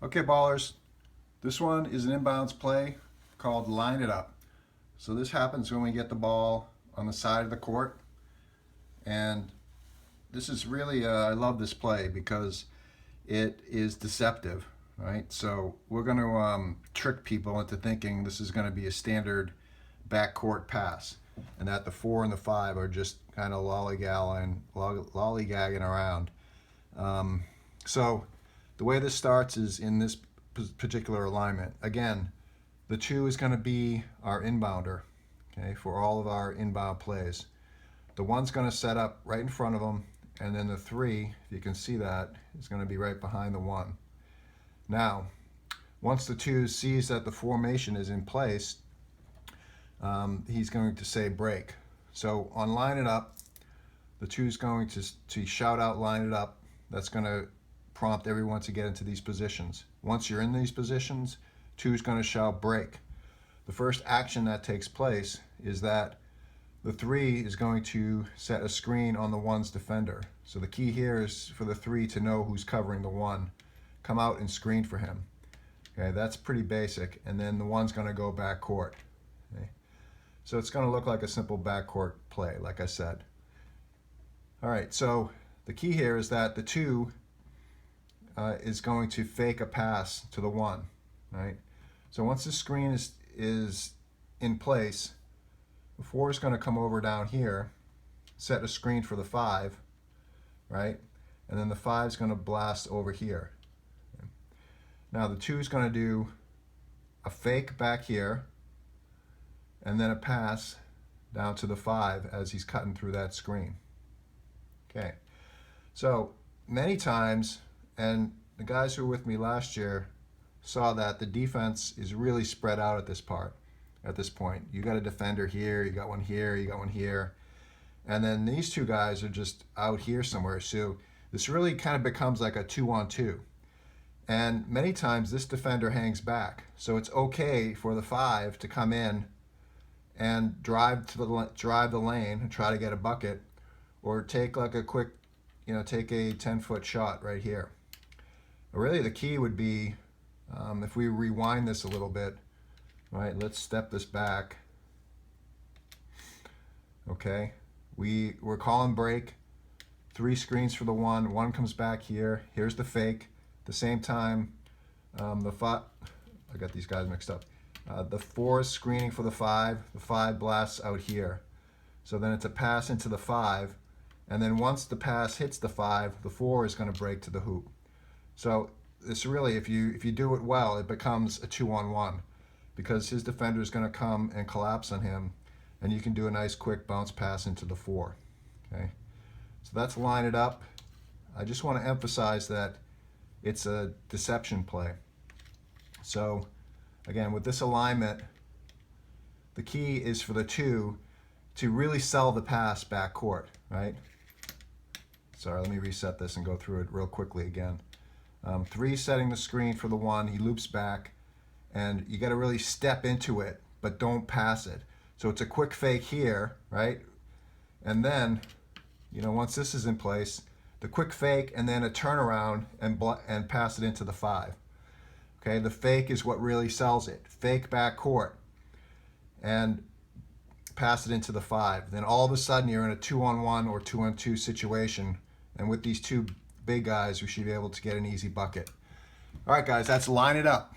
Okay, ballers, this one is an inbounds play called Line It Up. So this happens when we get the ball on the side of the court, and this is really, I love this play because it is deceptive, right? So we're going to trick people into thinking this is going to be a standard backcourt pass, and that the 4 and the 5 are just kind of lollygagging around. So the way this starts is in this particular alignment. Again, the 2 is going to be our inbounder, okay, for all of our inbound plays. The 1's going to set up right in front of them, and then the 3, if you can see that, is going to be right behind the 1. Now, once the 2 sees that the formation is in place, he's going to say break. So on Line It Up, the 2 is going to shout out Line It Up. That's going to prompt everyone to get into these positions. Once you're in these positions, 2 is going to shout break. The first action that takes place is that the 3 is going to set a screen on the 1's defender. So the key here is for the 3 to know who's covering the 1. Come out and screen for him. Okay, that's pretty basic. And then the 1's going to go back court. Okay. So it's going to look like a simple backcourt play, like I said. All right, so the key here is that the 2 is going to fake a pass to the 1, right? So once the screen is in place, the 4 is going to come over down here, set a screen for the 5, right? And then the 5 is going to blast over here. Okay. Now the 2 is going to do a fake back here, and then a pass down to the 5 as he's cutting through that screen. Okay, so many times, and the guys who were with me last year saw that the defense is really spread out at this point. You got a defender here, you got one here, you got one here, and then these 2 guys are just out here somewhere. So this really kind of becomes like a 2-on-2. And many times this defender hangs back. So it's okay for the 5 to come in and drive the lane and try to get a bucket, or take like a quick, take a 10-foot shot right here. Really the key would be, if we rewind this a little bit, right, let's step this back. Okay, we're calling break, 3 screens for the 1 comes back here, here's the fake. At the same time, I got these guys mixed up. The 4 is screening for the 5 blasts out here. So then it's a pass into the 5, and then once the pass hits the 5, the 4 is going to break to the hoop. So this really, if you do it well, it becomes a 2-on-1, because his defender is going to come and collapse on him, and you can do a nice quick bounce pass into the 4. Okay, so that's Line It Up. I just want to emphasize that it's a deception play. So again, with this alignment, the key is for the 2 to really sell the pass back court, right? Sorry, let me reset this and go through it real quickly again. 3 setting the screen for the 1, he loops back, and you got to really step into it, but don't pass it. So it's a quick fake here, right? And then, once this is in place, the quick fake and then a turnaround and pass it into the 5. Okay, the fake is what really sells it. Fake back court and pass it into the 5. Then all of a sudden you're in a 2-on-1 or 2-on-2 situation, and with these 2 big guys, we should be able to get an easy bucket. All right, guys, that's Line It Up.